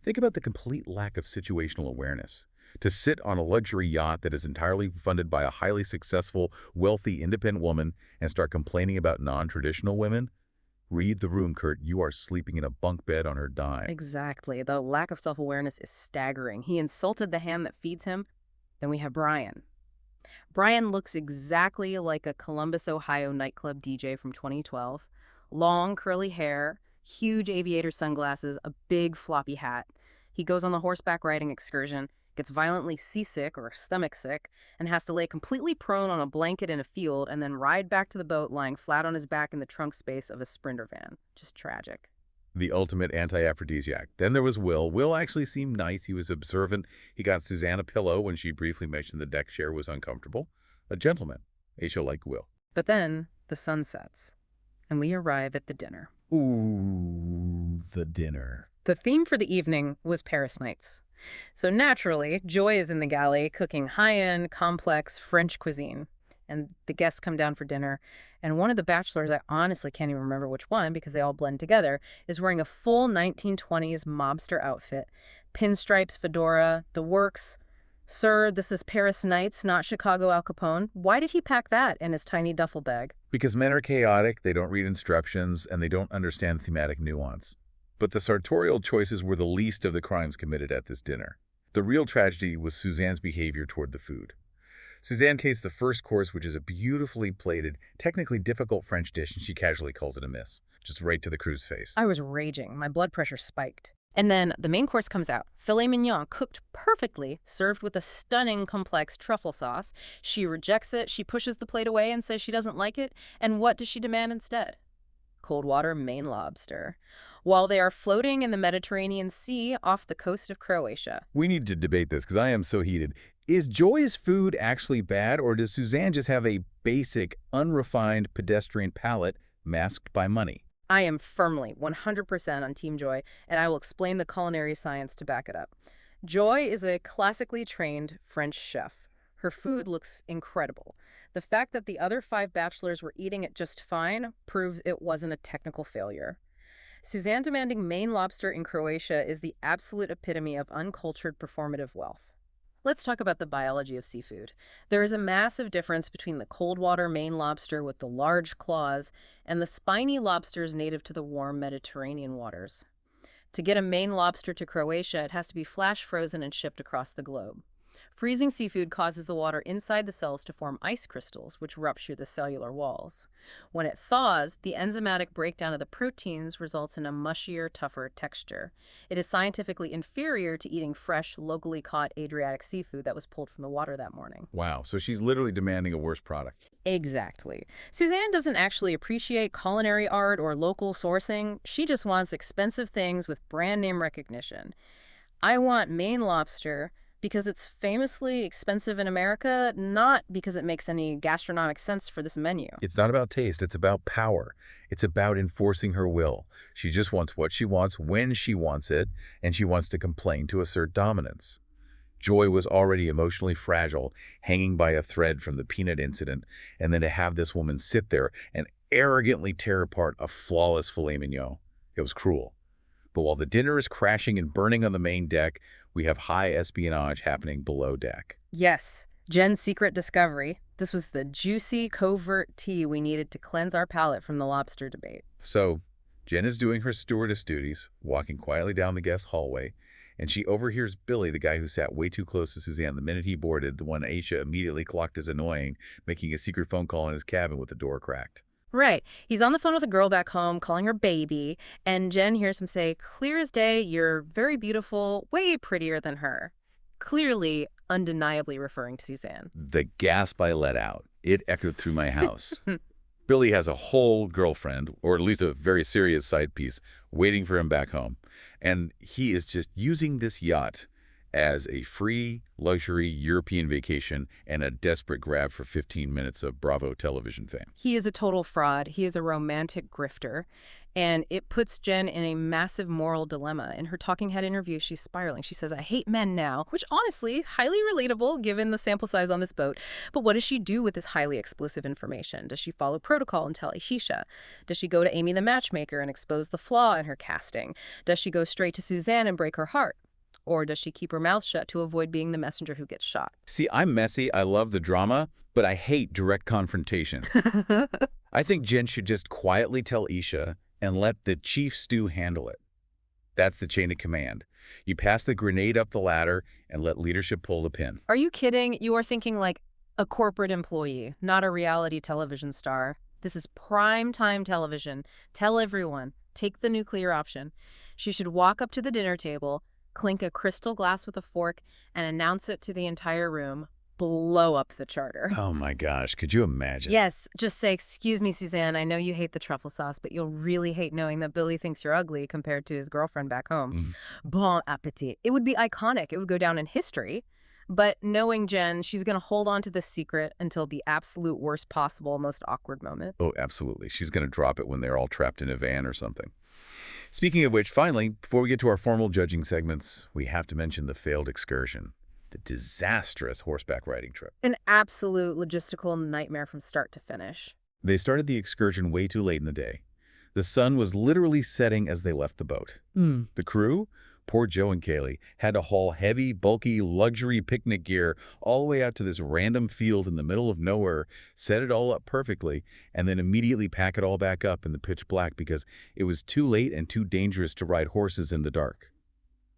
Think about the complete lack of situational awareness. To sit on a luxury yacht that is entirely funded by a highly successful, wealthy, independent woman and start complaining about non-traditional women? Read the room, Kurt. You are sleeping in a bunk bed on her dime. Exactly. The lack of self-awareness is staggering. He insulted the hand that feeds him. Then we have Brian. Brian looks exactly like a Columbus, Ohio nightclub DJ from 2012. Long, curly hair, huge aviator sunglasses, a big floppy hat. He goes on the horseback riding excursion, gets violently seasick or stomach sick, and has to lay completely prone on a blanket in a field and then ride back to the boat lying flat on his back in the trunk space of a Sprinter van. Just tragic. The ultimate anti-aphrodisiac. Then there was Will. Will actually seemed nice. He was observant. He got Suzanne a pillow when she briefly mentioned the deck chair was uncomfortable. A gentleman. Aisha liked Will. But then the sun sets, and we arrive at the dinner. Ooh, the dinner. The theme for the evening was Paris Nights. So naturally, Joy is in the galley cooking high-end, complex French cuisine. And the guests come down for dinner, and one of the bachelors, I honestly can't even remember which one because they all blend together, is wearing a full 1920s mobster outfit. Pinstripes, fedora, the works. Sir, this is Paris Nights, not Chicago Al Capone. Why did he pack that in his tiny duffel bag? Because men are chaotic, they don't read instructions, and they don't understand thematic nuance. But the sartorial choices were the least of the crimes committed at this dinner. The real tragedy was Suzanne's behavior toward the food. Suzanne tastes the first course, which is a beautifully plated, technically difficult French dish, and she casually calls it a miss. Just right to the crew's face. I was raging. My blood pressure spiked. And then the main course comes out. Filet mignon, cooked perfectly, served with a stunning, complex truffle sauce. She rejects it. She pushes the plate away and says she doesn't like it. And what does she demand instead? Cold water Maine lobster. While they are floating in the Mediterranean Sea off the coast of Croatia. We need to debate this because I am so heated. Is Joy's food actually bad, or does Suzanne just have a basic, unrefined pedestrian palate masked by money? I am firmly 100% on Team Joy, and I will explain the culinary science to back it up. Joy is a classically trained French chef. Her food looks incredible. The fact that the other 5 bachelors were eating it just fine proves it wasn't a technical failure. Suzanne demanding Maine lobster in Croatia is the absolute epitome of uncultured performative wealth. Let's talk about the biology of seafood. There is a massive difference between the cold water Maine lobster with the large claws and the spiny lobsters native to the warm Mediterranean waters. To get a Maine lobster to Croatia, it has to be flash frozen and shipped across the globe. Freezing seafood causes the water inside the cells to form ice crystals, which rupture the cellular walls. When it thaws, the enzymatic breakdown of the proteins results in a mushier, tougher texture. It is scientifically inferior to eating fresh, locally caught Adriatic seafood that was pulled from the water that morning. Wow, so she's literally demanding a worse product. Exactly. Suzanne doesn't actually appreciate culinary art or local sourcing. She just wants expensive things with brand name recognition. I want Maine lobster because it's famously expensive in America, not because it makes any gastronomic sense for this menu. It's not about taste, it's about power. It's about enforcing her will. She just wants what she wants when she wants it, and she wants to complain to assert dominance. Joy was already emotionally fragile, hanging by a thread from the peanut incident, and then to have this woman sit there and arrogantly tear apart a flawless filet mignon. It was cruel. But while the dinner is crashing and burning on the main deck, we have high espionage happening below deck. Yes, Jen's secret discovery. This was the juicy, covert tea we needed to cleanse our palate from the lobster debate. So, Jen is doing her stewardess duties, walking quietly down the guest hallway, and she overhears Billy, the guy who sat way too close to Suzanne the minute he boarded, the one Aisha immediately clocked as annoying, making a secret phone call in his cabin with the door cracked. Right. He's on the phone with a girl back home, calling her baby, and Jen hears him say, "Clear as day, you're very beautiful, way prettier than her." Clearly, undeniably referring to Suzanne. The gasp I let out, it echoed through my house. Billy has a whole girlfriend, or at least a very serious side piece, waiting for him back home. And he is just using this yacht as a free luxury European vacation and a desperate grab for 15 minutes of Bravo television fame. He is a total fraud. He is a romantic grifter. And it puts Jen in a massive moral dilemma. In her talking head interview, she's spiraling. She says, "I hate men now," which honestly, highly relatable given the sample size on this boat. But what does she do with this highly explosive information? Does she follow protocol and tell Aisha? Does she go to Amy the matchmaker and expose the flaw in her casting? Does she go straight to Suzanne and break her heart? Or does she keep her mouth shut to avoid being the messenger who gets shot? See, I'm messy. I love the drama, but I hate direct confrontation. I think Jen should just quietly tell Aisha and let the chief stew handle it. That's the chain of command. You pass the grenade up the ladder and let leadership pull the pin. Are you kidding? You are thinking like a corporate employee, not a reality television star. This is prime time television. Tell everyone. Take the nuclear option. She should walk up to the dinner table, clink a crystal glass with a fork, and announce it to the entire room. Blow up the charter. Oh my gosh, could you imagine? Yes, just say, "Excuse me, Suzanne, I know you hate the truffle sauce, but you'll really hate knowing that Billy thinks you're ugly compared to his girlfriend back home." Bon appetit. It would be iconic. It would go down in history. But knowing Jen, she's going to hold on to this secret until the absolute worst possible, most awkward moment. Oh, absolutely. She's going to drop it when they're all trapped in a van or something. Speaking of which, finally, before we get to our formal judging segments, we have to mention the failed excursion. The disastrous horseback riding trip. An absolute logistical nightmare from start to finish. They started the excursion way too late in the day. The sun was literally setting as they left the boat. The crew, poor Joe and Kaylee, had to haul heavy, bulky, luxury picnic gear all the way out to this random field in the middle of nowhere, set it all up perfectly, and then immediately pack it all back up in the pitch black because it was too late and too dangerous to ride horses in the dark.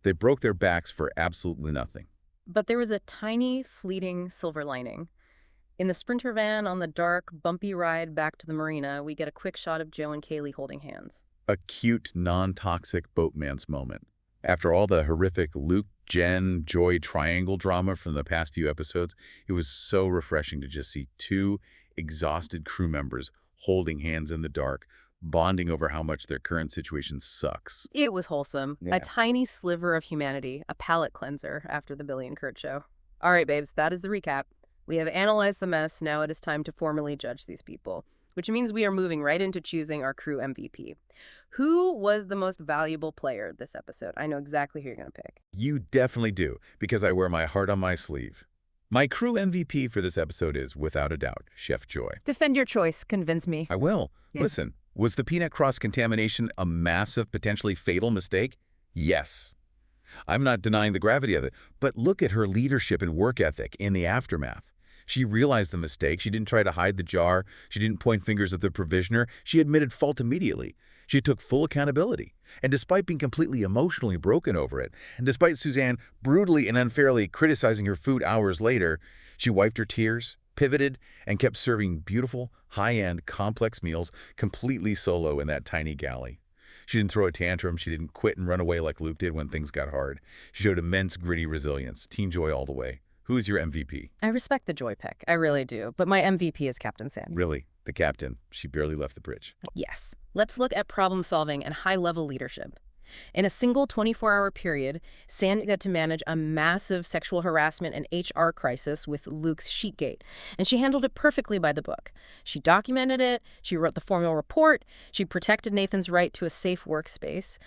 They broke their backs for absolutely nothing. But there was a tiny, fleeting silver lining. In the Sprinter van on the dark, bumpy ride back to the marina, we get a quick shot of Joe and Kaylee holding hands. A cute, non-toxic boatman's moment. After all the horrific Luke, Jen, Joy triangle drama from the past few episodes, it was so refreshing to just see two exhausted crew members holding hands in the dark, bonding over how much their current situation sucks. It was wholesome. Yeah. A tiny sliver of humanity, a palate cleanser after the Billy and Kurt show. All right, babes, that is the recap. We have analyzed the mess. Now it is time to formally judge these people, which means we are moving right into choosing our crew MVP. Who was the most valuable player this episode? I know exactly who you're going to pick. You definitely do, because I wear my heart on my sleeve. My crew MVP for this episode is, without a doubt, Chef Joy. Defend your choice. Convince me. I will. Yes. Listen, was the peanut cross-contamination a massive, potentially fatal mistake? Yes. I'm not denying the gravity of it, but look at her leadership and work ethic in the aftermath. She realized the mistake. She didn't try to hide the jar. She didn't point fingers at the provisioner. She admitted fault immediately. She took full accountability. And despite being completely emotionally broken over it, and despite Suzanne brutally and unfairly criticizing her food hours later, she wiped her tears, pivoted, and kept serving beautiful, high-end, complex meals completely solo in that tiny galley. She didn't throw a tantrum. She didn't quit and run away like Luke did when things got hard. She showed immense, gritty resilience. Teen Joy all the way. Who is your MVP? I respect the Joy pick. I really do. But my MVP is Captain Sandy. Really? The captain. She barely left the bridge. Yes. Let's look at problem solving and high-level leadership. In a single 24-hour period, Sandy got to manage a massive sexual harassment and HR crisis with Luke's Sheetgate, and she handled it perfectly by the book. She documented it, she wrote the formal report, she protected Nathan's right to a safe workspace,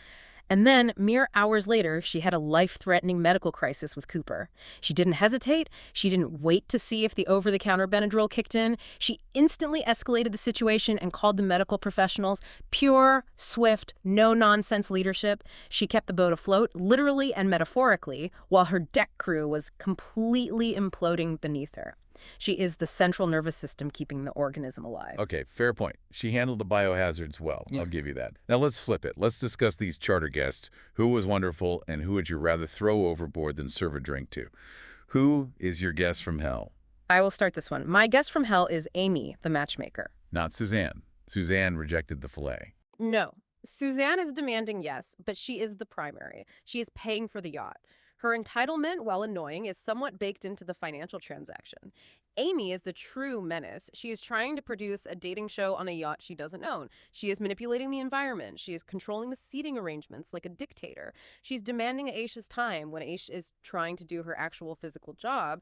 And then, mere hours later, she had a life-threatening medical crisis with Cooper. She didn't hesitate. She didn't wait to see if the over-the-counter Benadryl kicked in. She instantly escalated the situation and called the medical professionals. Pure, swift, no-nonsense leadership. She kept the boat afloat, literally and metaphorically, while her deck crew was completely imploding beneath her. She is the central nervous system keeping the organism alive. Okay, fair point. She handled the biohazards well. I'll give you that. Now let's flip it. Let's discuss these charter guests. Who was wonderful and who would you rather throw overboard than serve a drink to? Who is your guest from hell? I will start this one. My guest from hell is Amy, the matchmaker. Not Suzanne. Suzanne rejected the filet. No. Suzanne is demanding, yes, but she is the primary. She is paying for the yacht. Her entitlement, while annoying, is somewhat baked into the financial transaction. Amy is the true menace. She is trying to produce a dating show on a yacht she doesn't own. She is manipulating the environment. She is controlling the seating arrangements like a dictator. She's demanding Aisha's time when Aisha is trying to do her actual physical job.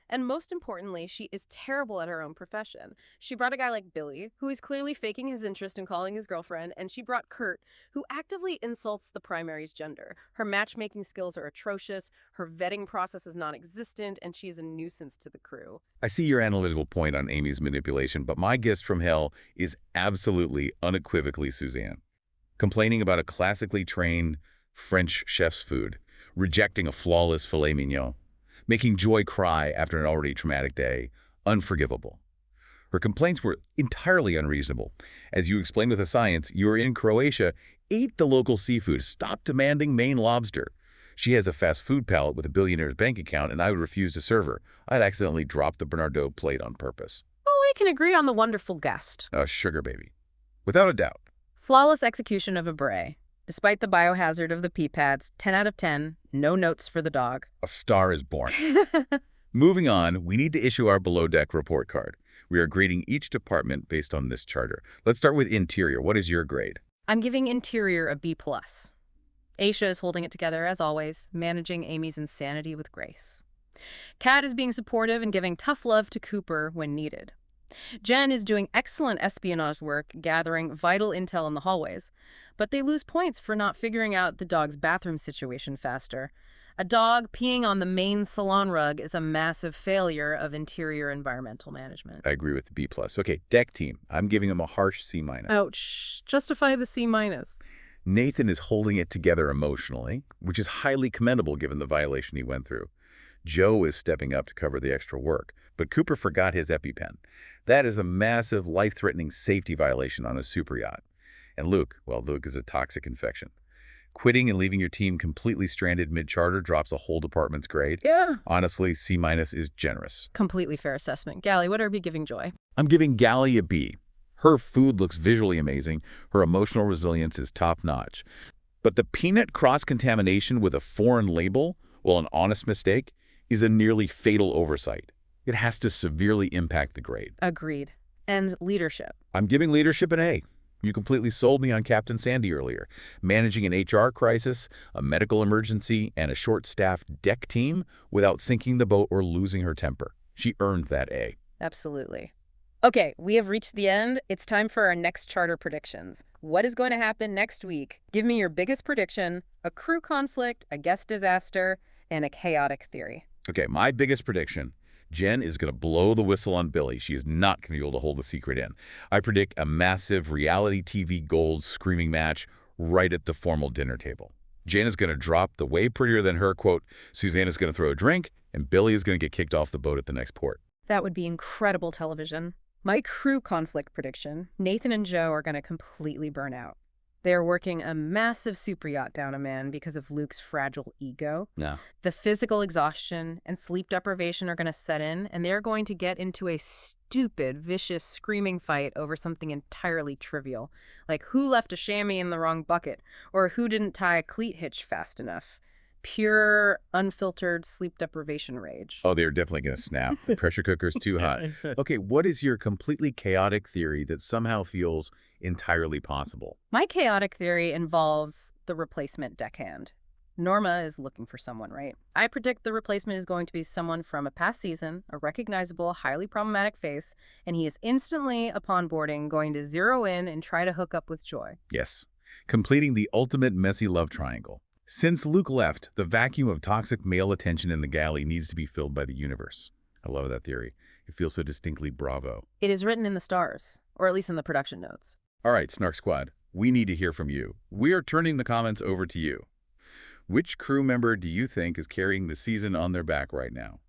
And most importantly, she is terrible at her own profession. She brought a guy like Billy, who is clearly faking his interest in calling his girlfriend, and she brought Kurt, who actively insults the primary's gender. Her matchmaking skills are atrocious, her vetting process is non-existent, and she is a nuisance to the crew. I see your analytical point on Amy's manipulation, but my guest from hell is absolutely, unequivocally Suzanne. Complaining about a classically trained French chef's food, rejecting a flawless filet mignon, making Joy cry after an already traumatic day, unforgivable. Her complaints were entirely unreasonable. As you explained with the science, you were in Croatia, ate the local seafood, stopped demanding Maine lobster. She has a fast food palate with a billionaire's bank account, and I would refuse to serve her. I'd accidentally drop the Bernardo plate on purpose. Oh, we can agree on the wonderful guest. A sugar baby. Without a doubt. Flawless execution of a beret. Despite the biohazard of the pee pads, 10 out of 10, no notes for the dog. A star is born. Moving on, we need to issue our below-deck report card. We are grading each department based on this charter. Let's start with interior. What is your grade? I'm giving interior a B+. Aisha is holding it together, as always, managing Amy's insanity with grace. Kat is being supportive and giving tough love to Cooper when needed. Jen is doing excellent espionage work, gathering vital intel in the hallways. But they lose points for not figuring out the dog's bathroom situation faster. A dog peeing on the main salon rug is a massive failure of interior environmental management. I agree with the B+. Okay, deck team. I'm giving them a harsh C-. Ouch. Justify the C-. Nathan is holding it together emotionally, which is highly commendable given the violation he went through. Joe is stepping up to cover the extra work, but Cooper forgot his EpiPen. That is a massive, life-threatening safety violation on a super yacht. And Luke, well, Luke is a toxic infection. Quitting and leaving your team completely stranded mid-charter drops a whole department's grade. Yeah. Honestly, C- is generous. Completely fair assessment. Galley, what are we giving Joy? I'm giving Galley a B. Her food looks visually amazing. Her emotional resilience is top-notch. But the peanut cross-contamination with a foreign label, well, an honest mistake, is a nearly fatal oversight. It has to severely impact the grade. Agreed. And leadership. I'm giving leadership an A. You completely sold me on Captain Sandy earlier. Managing an HR crisis, a medical emergency, and a short-staffed deck team without sinking the boat or losing her temper. She earned that A. Absolutely. Okay, we have reached the end. It's time for our next charter predictions. What is going to happen next week? Give me your biggest prediction, a crew conflict, a guest disaster, and a chaotic theory. Okay, my biggest prediction. Jen is going to blow the whistle on Billy. She is not going to be able to hold the secret in. I predict a massive reality TV gold screaming match right at the formal dinner table. Jen is going to drop the way prettier than her, quote, Suzanne is going to throw a drink, and Billy is going to get kicked off the boat at the next port. That would be incredible television. My crew conflict prediction, Nathan and Joe are going to completely burn out. They are working a massive super yacht down a man because of Luke's fragile ego. No. The physical exhaustion and sleep deprivation are going to set in, and they're going to get into a stupid, vicious, screaming fight over something entirely trivial, like who left a chamois in the wrong bucket, or who didn't tie a cleat hitch fast enough. Pure, unfiltered sleep deprivation rage. Oh, they're definitely going to snap. The pressure cooker's too hot. Okay, what is your completely chaotic theory that somehow feels entirely possible? My chaotic theory involves the replacement deckhand. Norma is looking for someone, right? I predict the replacement is going to be someone from a past season, a recognizable, highly problematic face, and he is instantly, upon boarding, going to zero in and try to hook up with Joy. Yes. completing the ultimate messy love triangle. Since Luke left, the vacuum of toxic male attention in the galley needs to be filled by the universe. I love that theory. It feels so distinctly Bravo. It is written in the stars, or at least in the production notes. All right, Snark Squad, we need to hear from you. We are turning the comments over to you. Which crew member do you think is carrying the season on their back right now?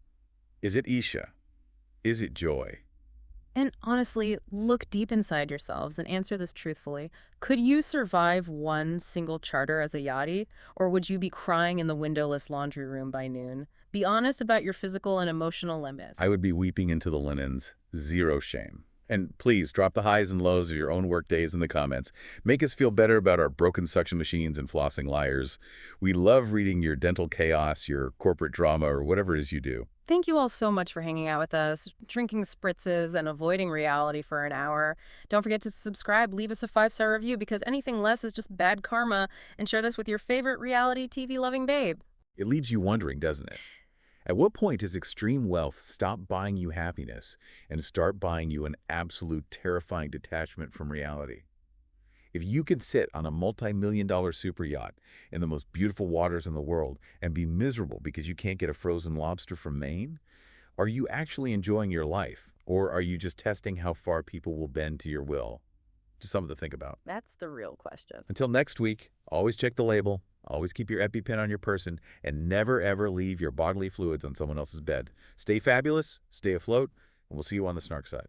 Is it Isha? Is it Joy? And honestly, look deep inside yourselves and answer this truthfully. Could you survive one single charter as a yachty, or would you be crying in the windowless laundry room by noon? Be honest about your physical and emotional limits. I would be weeping into the linens. Zero shame. And please drop the highs and lows of your own work days in the comments. Make us feel better about our broken suction machines and flossing liars. We love reading your dental chaos, your corporate drama, or whatever it is you do. Thank you all so much for hanging out with us, drinking spritzes, and avoiding reality for an hour. Don't forget to subscribe, leave us a 5-star review, because anything less is just bad karma, and share this with your favorite reality TV-loving babe. It leaves you wondering, doesn't it? At what point does extreme wealth stop buying you happiness and start buying you an absolute terrifying detachment from reality? If you could sit on a multi-million-dollar super yacht in the most beautiful waters in the world and be miserable because you can't get a frozen lobster from Maine, are you actually enjoying your life, or are you just testing how far people will bend to your will? Just something to think about. That's the real question. Until next week, always check the label, always keep your EpiPen on your person, and never ever leave your bodily fluids on someone else's bed. Stay fabulous, stay afloat, and we'll see you on the Snark side.